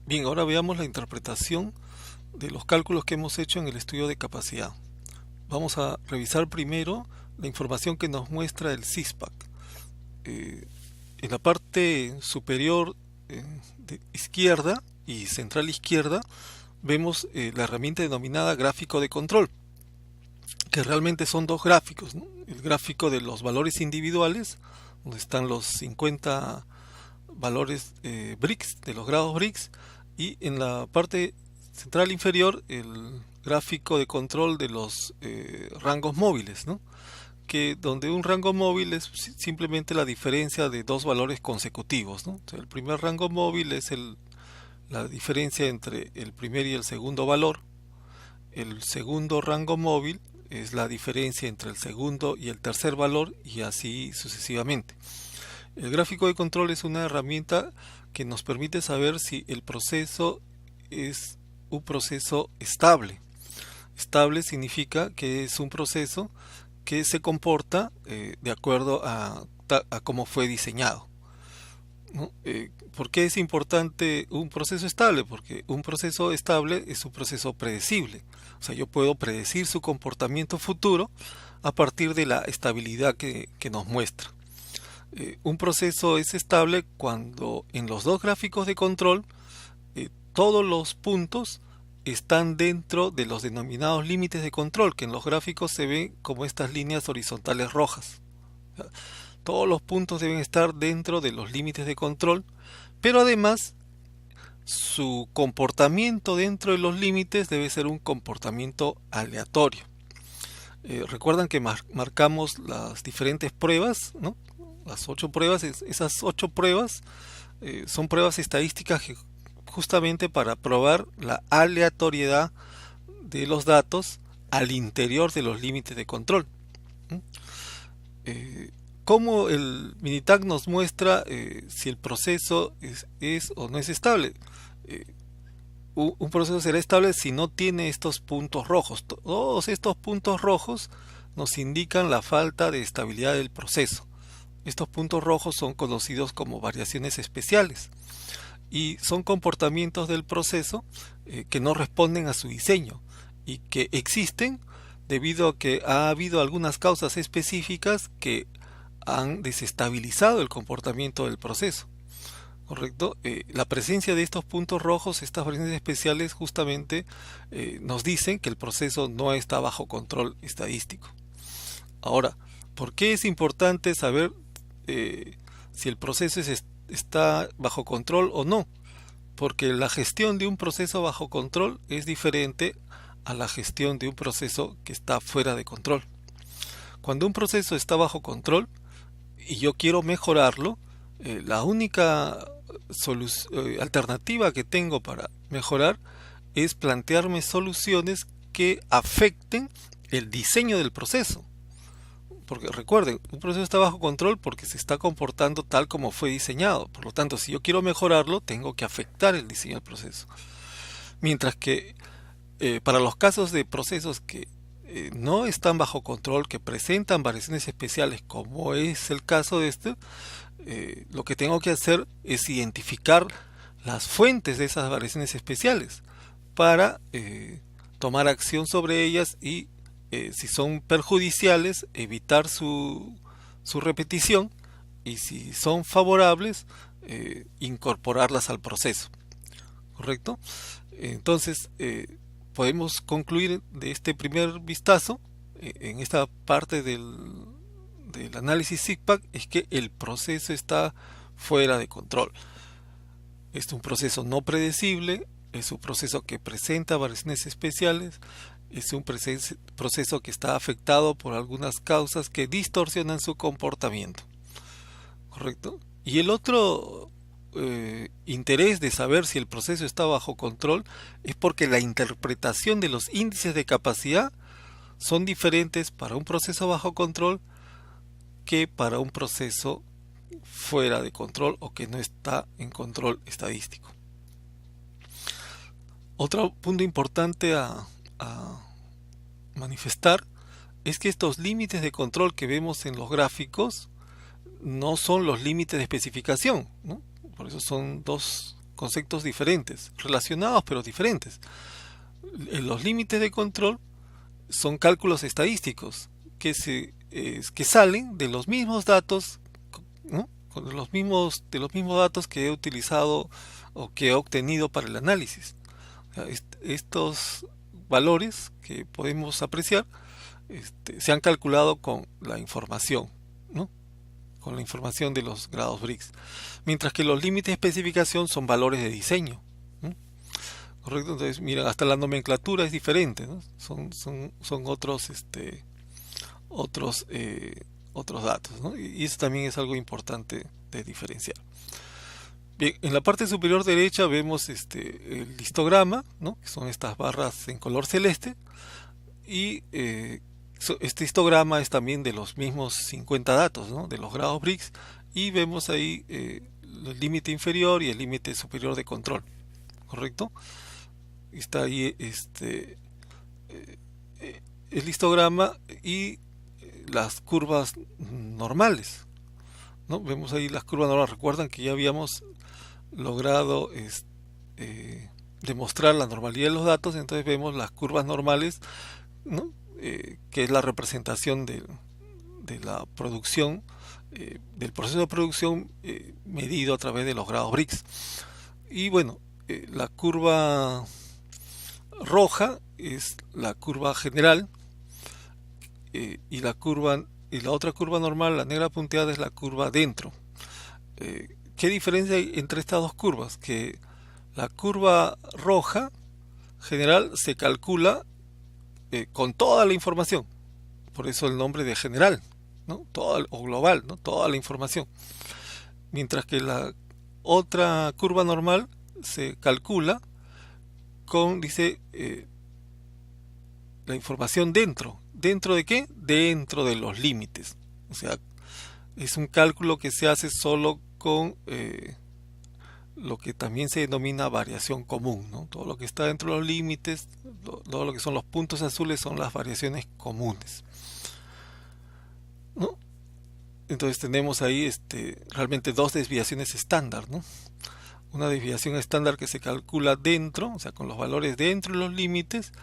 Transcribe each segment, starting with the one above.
Bien, ahora veamos la interpretación de los cálculos que hemos hecho en el estudio de capacidad. Vamos a revisar primero la información que nos muestra el SISPAC. En la parte superior de izquierda y central izquierda vemos la herramienta denominada gráfico de control, que realmente son dos gráficos, ¿no? El gráfico de los valores individuales, donde están los 50 valores BRICS, de los grados BRICS, y en la parte central inferior el gráfico de control de los rangos móviles, ¿no? Que donde un rango móvil es simplemente la diferencia de dos valores consecutivos, ¿no? O sea, el primer rango móvil es la diferencia entre el primer y el segundo valor. El segundo rango móvil es la diferencia entre el segundo y el tercer valor, y así sucesivamente. El gráfico de control es una herramienta que nos permite saber si el proceso es un proceso estable. Estable significa que es un proceso que se comporta de acuerdo a cómo fue diseñado, ¿no? ¿Por qué es importante un proceso estable? Porque un proceso estable es un proceso predecible. O sea, yo puedo predecir su comportamiento futuro a partir de la estabilidad que nos muestra. Un proceso es estable cuando en los dos gráficos de control todos los puntos están dentro de los denominados límites de control, que en los gráficos se ven como estas líneas horizontales rojas. Todos los puntos deben estar dentro de los límites de control, pero además su comportamiento dentro de los límites debe ser un comportamiento aleatorio. Recuerdan que marcamos las diferentes pruebas, ¿no? Las 8 pruebas, esas 8 pruebas son pruebas estadísticas que justamente para probar la aleatoriedad de los datos al interior de los límites de control. ¿Cómo el Minitab nos muestra si el proceso es o no es estable? Un proceso será estable si no tiene estos puntos rojos. Todos estos puntos rojos nos indican la falta de estabilidad del proceso. Estos puntos rojos son conocidos como variaciones especiales y son comportamientos del proceso que no responden a su diseño y que existen debido a que ha habido algunas causas específicas que han desestabilizado el comportamiento del proceso. ¿Correcto? La presencia de estos puntos rojos, estas variaciones especiales, justamente nos dicen que el proceso no está bajo control estadístico. Ahora, ¿por qué es importante saber si el proceso está bajo control o no? Porque la gestión de un proceso bajo control es diferente a la gestión de un proceso que está fuera de control. Cuando un proceso está bajo control y yo quiero mejorarlo, la única alternativa que tengo para mejorar es plantearme soluciones que afecten el diseño del proceso. Porque recuerden, un proceso está bajo control porque se está comportando tal como fue diseñado. Por lo tanto, si yo quiero mejorarlo, tengo que afectar el diseño del proceso. Mientras que para los casos de procesos que no están bajo control, que presentan variaciones especiales, como es el caso de este, lo que tengo que hacer es identificar las fuentes de esas variaciones especiales para tomar acción sobre ellas y si son perjudiciales, evitar su repetición, y si son favorables, incorporarlas al proceso. ¿Correcto? Entonces, podemos concluir de este primer vistazo, en esta parte del análisis SISPAC, es que el proceso está fuera de control. Es un proceso no predecible, es un proceso que presenta variaciones especiales, es un proceso que está afectado por algunas causas que distorsionan su comportamiento. ¿Correcto? Y el otro interés de saber si el proceso está bajo control es porque la interpretación de los índices de capacidad son diferentes para un proceso bajo control que para un proceso fuera de control o que no está en control estadístico. Otro punto importante a manifestar es que estos límites de control que vemos en los gráficos no son los límites de especificación, ¿no? Por eso son dos conceptos diferentes, relacionados pero diferentes. Los límites de control son cálculos estadísticos que salen de los mismos datos, ¿no? De los mismos datos que he utilizado o que he obtenido para el análisis. O sea, estos valores que podemos apreciar se han calculado con la información, ¿no? Con la información de los grados Briggs, mientras que los límites de especificación son valores de diseño, ¿no? Correcto. Entonces, miren, hasta la nomenclatura es diferente, ¿no? Son otros datos, ¿no? Y eso también es algo importante de diferenciar. Bien, en la parte superior derecha vemos el histograma, ¿no? Que son estas barras en color celeste, y este histograma es también de los mismos 50 datos, ¿no? De los grados Briggs, y vemos ahí el límite inferior y el límite superior de control, ¿correcto? Está ahí el histograma y las curvas normales, ¿no? Vemos ahí las curvas normales. Recuerdan que ya habíamos logrado demostrar la normalidad de los datos, entonces vemos las curvas normales, ¿no? Que es la representación de la producción, del proceso de producción medido a través de los grados Briggs. Y bueno, la curva roja es la curva general, y la otra curva normal, la negra punteada, es la curva dentro. ¿Qué diferencia hay entre estas dos curvas? Que la curva roja general se calcula con toda la información, por eso el nombre de general, ¿no? O global, ¿no? Toda la información, mientras que la otra curva normal se calcula con, dice, la información dentro. ¿Dentro de qué? Dentro de los límites. O sea, es un cálculo que se hace solo con lo que también se denomina variación común, ¿no? Todo lo que está dentro de los límites, todo lo que son los puntos azules, son las variaciones comunes, ¿no? Entonces tenemos ahí realmente dos desviaciones estándar, ¿no? Una desviación estándar que se calcula dentro, o sea, con los valores dentro de los límites,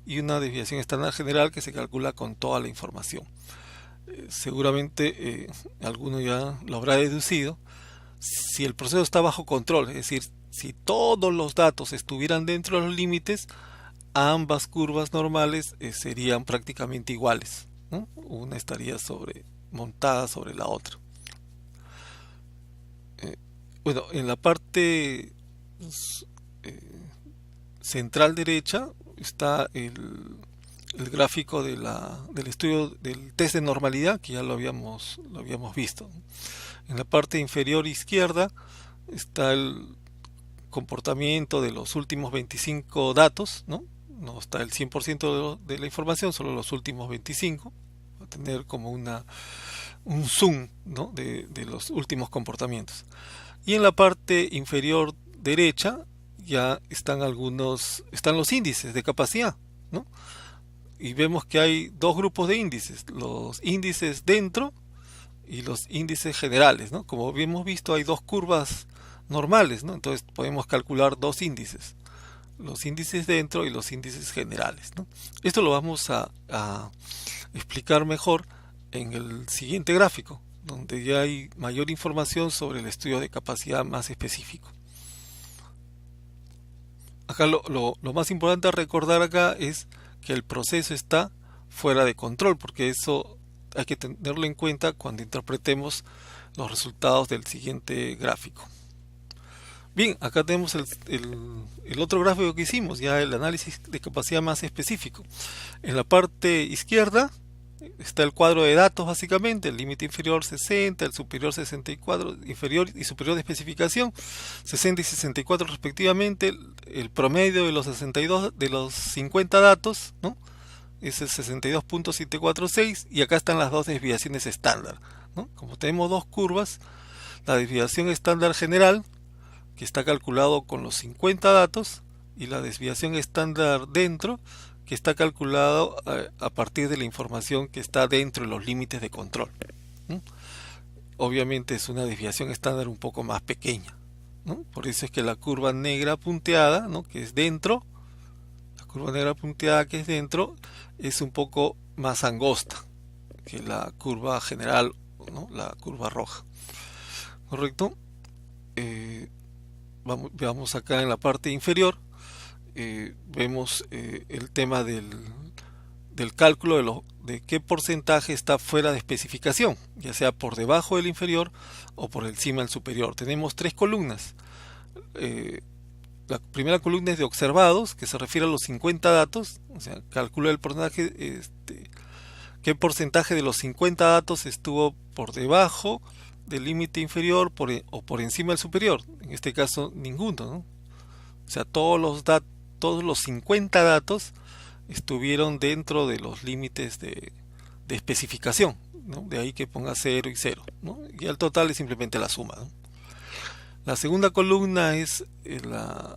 y una desviación estándar general que se calcula con toda la información. Seguramente alguno ya lo habrá deducido. Si el proceso está bajo control, es decir, si todos los datos estuvieran dentro de los límites, ambas curvas normales serían prácticamente iguales, ¿no? Una estaría montada sobre la otra. Bueno, en la parte central derecha está el gráfico del estudio del test de normalidad, que ya lo habíamos visto. En la parte inferior izquierda está el comportamiento de los últimos 25 datos, ¿no? No está el 100% de la información, solo los últimos 25. Va a tener como un zoom, ¿no? de los últimos comportamientos. Y en la parte inferior derecha ya están los índices de capacidad, ¿no? Y vemos que hay dos grupos de índices, los índices dentro y los índices generales, ¿no? Como hemos visto, hay dos curvas normales, ¿no? Entonces podemos calcular dos índices, los índices dentro y los índices generales, ¿no? Esto lo vamos a explicar mejor en el siguiente gráfico, donde ya hay mayor información sobre el estudio de capacidad más específico. Acá lo más importante a recordar acá es que el proceso está fuera de control, porque eso hay que tenerlo en cuenta cuando interpretemos los resultados del siguiente gráfico. Bien, acá tenemos el otro gráfico que hicimos, ya el análisis de capacidad más específico. En la parte izquierda está el cuadro de datos, básicamente, el límite inferior 60, el superior 64, inferior y superior de especificación 60 y 64 respectivamente, el promedio de los 50 datos, ¿no? Es el 62.746, y acá están las dos desviaciones estándar, ¿no? Como tenemos dos curvas, la desviación estándar general, que está calculado con los 50 datos, y la desviación estándar dentro, que está calculado a partir de la información que está dentro de los límites de control, ¿no? Obviamente es una desviación estándar un poco más pequeña, ¿no? Por eso es que la curva negra punteada, ¿no? Que es dentro, la curva negra punteada que es dentro, es un poco más angosta que la curva general, ¿no? La curva roja. ¿Correcto? Veamos acá en la parte inferior, vemos el tema del cálculo de qué porcentaje está fuera de especificación, ya sea por debajo del inferior o por encima del superior. Tenemos tres columnas. La primera columna es de observados, que se refiere a los 50 datos, o sea, calcula el porcentaje, qué porcentaje de los 50 datos estuvo por debajo del límite inferior o por encima del superior. En este caso, ninguno, ¿no? O sea, todos los 50 datos estuvieron dentro de los límites de especificación, ¿no? De ahí que ponga 0 y 0, ¿no? Y el total es simplemente la suma, ¿no? La segunda columna es la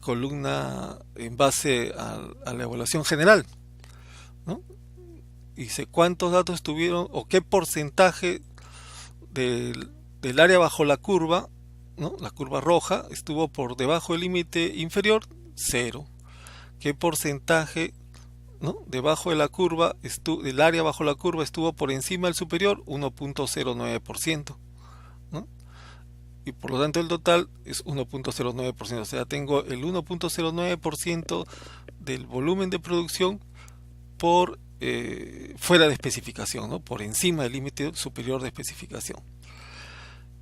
columna en base a la evaluación general, ¿no? Dice cuántos datos tuvieron o qué porcentaje del área bajo la curva, ¿no? La curva roja estuvo por debajo del límite inferior, 0. ¿Qué porcentaje, ¿no? debajo de la curva, del área bajo la curva estuvo por encima del superior? 1.09%, ¿no? Y por lo tanto el total es 1.09%. O sea, tengo el 1.09% del volumen de producción por fuera de especificación, ¿no? Por encima del límite superior de especificación.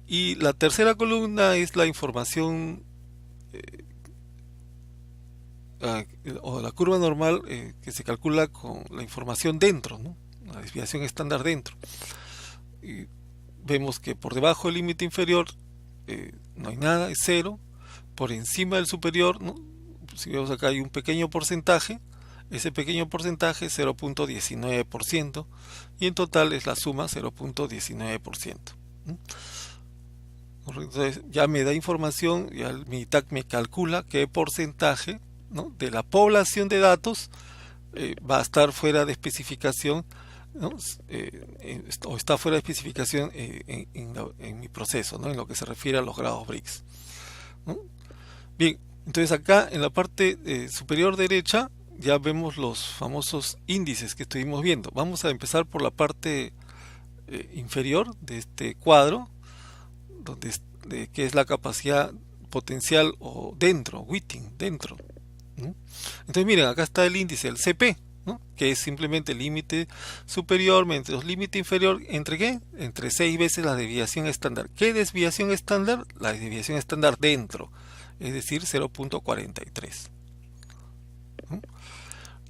Y la tercera columna es la información o la curva normal que se calcula con la información dentro, ¿no? La desviación estándar dentro. Y vemos que por debajo del límite inferior no hay nada, es 0. Por encima del superior, ¿no? Si vemos acá hay un pequeño porcentaje. Ese pequeño porcentaje es 0.19% y en total es la suma 0.19%. Entonces ya me da información, ya el Minitab me calcula qué porcentaje, ¿no? de la población de datos va a estar fuera de especificación, ¿no? O está fuera de especificación en mi proceso, ¿no? En lo que se refiere a los grados Brix, ¿no? Bien, entonces acá en la parte superior derecha ya vemos los famosos índices que estuvimos viendo. Vamos a empezar por la parte inferior de este cuadro, que es la capacidad potencial o dentro, Witting, dentro, ¿no? Entonces miren, acá está el índice, el CP, ¿no? Que es simplemente el límite superior menos límite inferior, ¿entre qué? Entre 6 veces la desviación estándar. ¿Qué desviación estándar? La desviación estándar dentro, es decir, 0.43.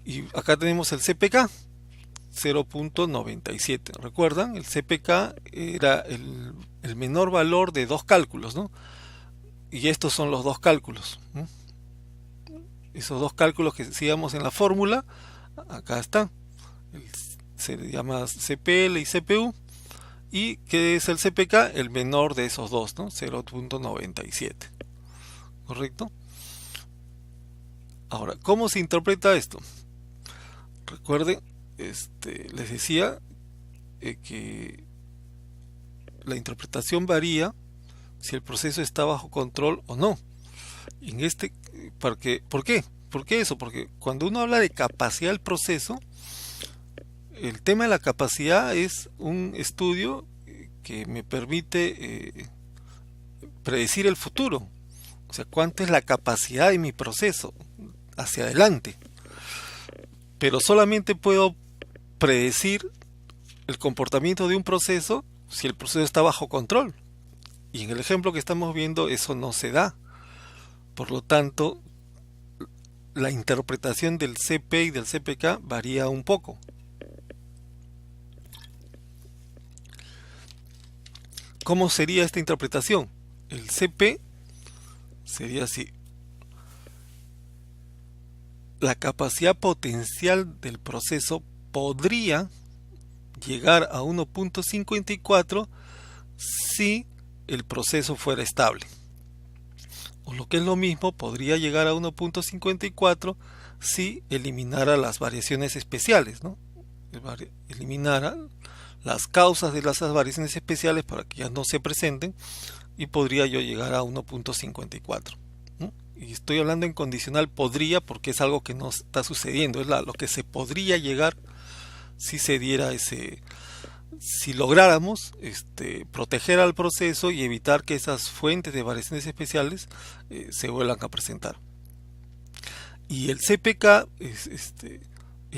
Y acá tenemos el CPK, 0.97. ¿Recuerdan? El CPK era el menor valor de dos cálculos, ¿no? Y estos son los dos cálculos, ¿no? Esos dos cálculos que hacíamos en la fórmula, acá están. Se llama CPL y CPU. ¿Y qué es el CPK? El menor de esos dos, ¿no? 0.97. ¿Correcto? Ahora, ¿cómo se interpreta esto? Recuerden, les decía que la interpretación varía si el proceso está bajo control o no. ¿Por qué? ¿Por qué eso? Porque cuando uno habla de capacidad del proceso, el tema de la capacidad es un estudio que me permite predecir el futuro. O sea, cuánta es la capacidad de mi proceso hacia adelante. Pero solamente puedo predecir el comportamiento de un proceso si el proceso está bajo control. Y en el ejemplo que estamos viendo eso no se da. Por lo tanto, la interpretación del CP y del CPK varía un poco. ¿Cómo sería esta interpretación? El CP sería así. La capacidad potencial del proceso podría llegar a 1.54 si el proceso fuera estable. O lo que es lo mismo, podría llegar a 1.54 si eliminara las variaciones especiales, ¿no? Eliminara las causas de esas variaciones especiales para que ya no se presenten, y podría yo llegar a 1.54, ¿no? Y estoy hablando en condicional podría porque es algo que no está sucediendo, es lo que se podría llegar si se diera si lográramos proteger al proceso y evitar que esas fuentes de variaciones especiales se vuelvan a presentar. Y el CPK es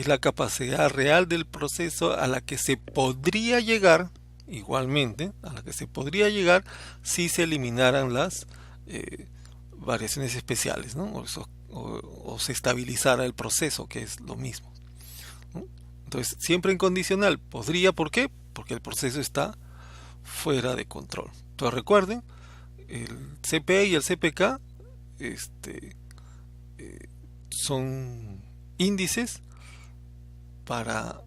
la capacidad real del proceso a la que se podría llegar, igualmente, a la que se podría llegar si se eliminaran las variaciones especiales, ¿no? O se estabilizara el proceso, que es lo mismo, ¿no? Entonces, siempre en condicional podría, ¿por qué? Porque el proceso está fuera de control. Entonces recuerden, el CPE y el CPK son índices para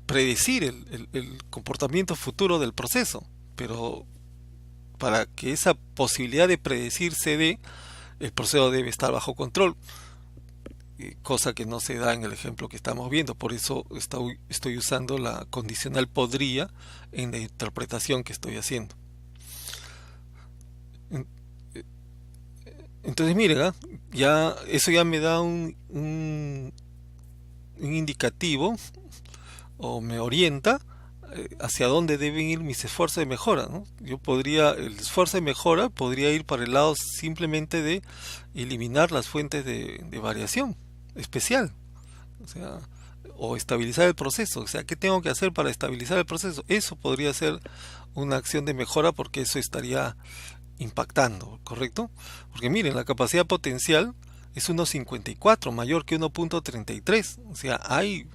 predecir el comportamiento futuro del proceso, pero para que esa posibilidad de predecir se dé, el proceso debe estar bajo control, cosa que no se da en el ejemplo que estamos viendo. Por eso estoy usando la condicional podría en la interpretación que estoy haciendo. Entonces miren, eso ya me da un indicativo, o me orienta hacia dónde deben ir mis esfuerzos de mejora, ¿no? El esfuerzo de mejora podría ir para el lado simplemente de eliminar las fuentes de variación especial, o estabilizar el proceso. O sea, ¿qué tengo que hacer para estabilizar el proceso? Eso podría ser una acción de mejora, porque eso estaría impactando, ¿correcto? Porque miren, la capacidad potencial es 1.54, mayor que 1.33. O sea, hay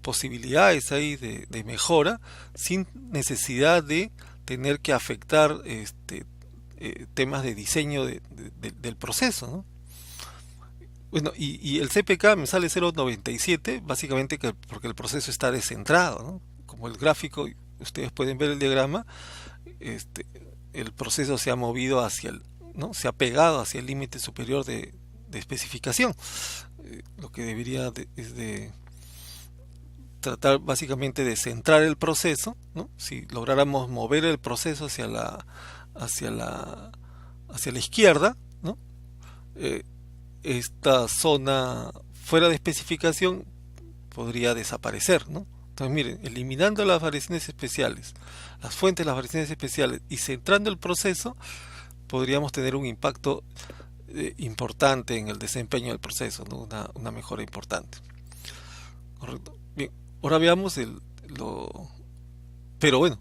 posibilidades ahí de mejora sin necesidad de tener que afectar temas de diseño del proceso, ¿no? Bueno, y el CPK me sale 0.97, básicamente porque el proceso está descentrado, ¿no? Como el gráfico, ustedes pueden ver el diagrama, el proceso se ha movido ¿no? Se ha pegado hacia el límite superior de especificación. Lo que debería es de tratar básicamente de centrar el proceso, ¿no? Si lográramos mover el proceso hacia la izquierda, ¿no? Esta zona fuera de especificación podría desaparecer, ¿no? Entonces miren, eliminando las variaciones especiales, las fuentes de las variaciones especiales, y centrando el proceso, podríamos tener un impacto importante en el desempeño del proceso, ¿no? Una mejora importante. Correcto. Bien, ahora veamos pero bueno,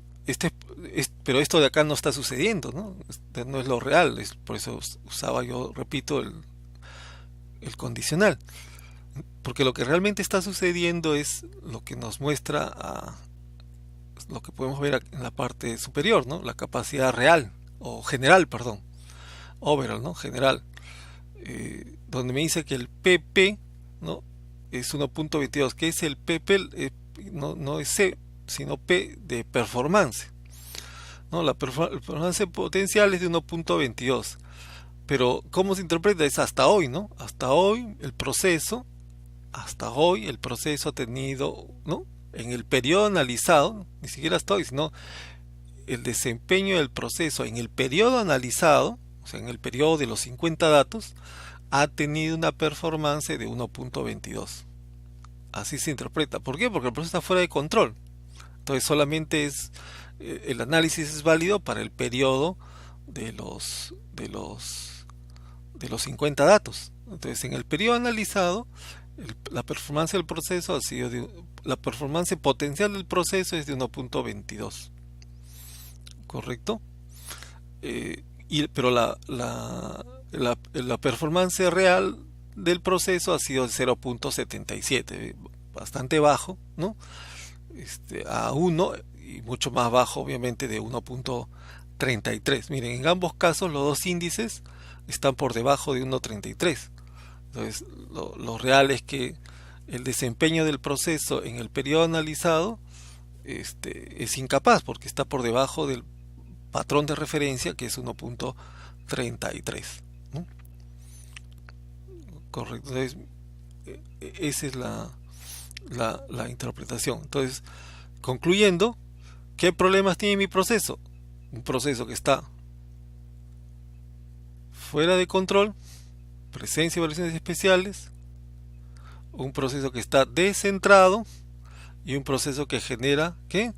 pero esto de acá no está sucediendo, ¿no? No es lo real, por eso usaba, yo repito, el condicional. Porque lo que realmente está sucediendo es lo que nos muestra lo que podemos ver en la parte superior, ¿no? La capacidad real, o general, perdón, overall, ¿no? General, donde me dice que el PP, ¿no? Es 1.22. ¿Qué es el PP? No es C, sino P de performance, ¿no? La performance potencial es de 1.22. Pero ¿cómo se interpreta? Es hasta hoy, ¿no? Hasta hoy el proceso ha tenido, ¿no? En el periodo analizado, ni siquiera hasta hoy, sino el desempeño del proceso en el periodo analizado, o sea, en el periodo de los 50 datos, ha tenido una performance de 1.22. Así se interpreta. ¿Por qué? Porque el proceso está fuera de control. Entonces solamente el análisis es válido para el periodo de los 50 datos. Entonces en el periodo analizado, la performance del proceso la performance potencial del proceso es de 1.22. ¿Correcto? Pero la performance real del proceso ha sido de 0.77, bastante bajo, ¿no? A 1, y mucho más bajo obviamente de 1.33. Miren, en ambos casos los dos índices están por debajo de 1.33. Entonces lo real es que el desempeño del proceso en el periodo analizado es incapaz, porque está por debajo del patrón de referencia, que es 1.33, ¿no? Correcto. Entonces, esa es la interpretación. Entonces, concluyendo, ¿qué problemas tiene mi proceso? Un proceso que está fuera de control, presencia de variaciones especiales, un proceso que está descentrado y un proceso que genera ¿qué?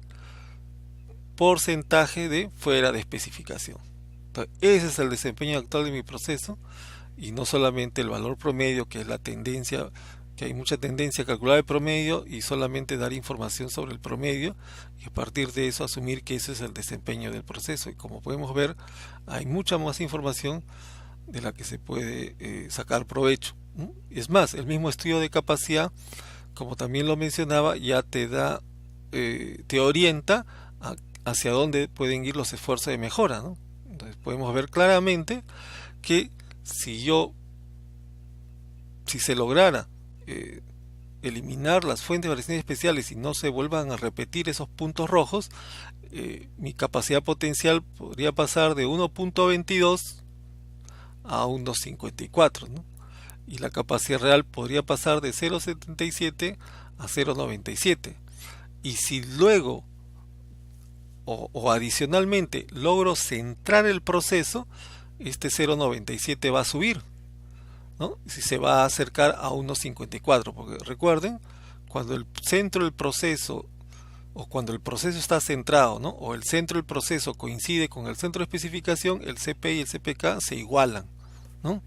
Porcentaje de fuera de especificación. Entonces, ese es el desempeño actual de mi proceso, y no solamente el valor promedio, que es la tendencia, que hay mucha tendencia a calcular el promedio y solamente dar información sobre el promedio, y a partir de eso asumir que ese es el desempeño del proceso. Y como podemos ver, hay mucha más información de la que se puede sacar provecho. Es más, el mismo estudio de capacidad, como también lo mencionaba, ya te da, te orienta hacia dónde pueden ir los esfuerzos de mejora, ¿no? Entonces podemos ver claramente que si se lograra eliminar las fuentes de variaciones especiales y no se vuelvan a repetir esos puntos rojos, mi capacidad potencial podría pasar de 1.22 a 1.54, ¿no? Y la capacidad real podría pasar de 0.77 a 0.97. Y si luego o adicionalmente logro centrar el proceso, este 0.97 va a subir, ¿no? Si se va a acercar a 1.54, porque recuerden, cuando el centro del proceso, o cuando el proceso está centrado, ¿no? O el centro del proceso coincide con el centro de especificación, el CP y el CPK se igualan, ¿no?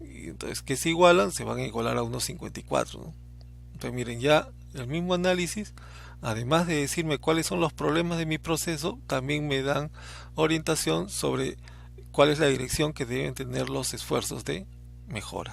Y entonces, que se igualan, se van a igualar a 1.54, ¿no? Entonces miren, ya el mismo análisis, además de decirme cuáles son los problemas de mi proceso, también me dan orientación sobre cuál es la dirección que deben tener los esfuerzos de mejora.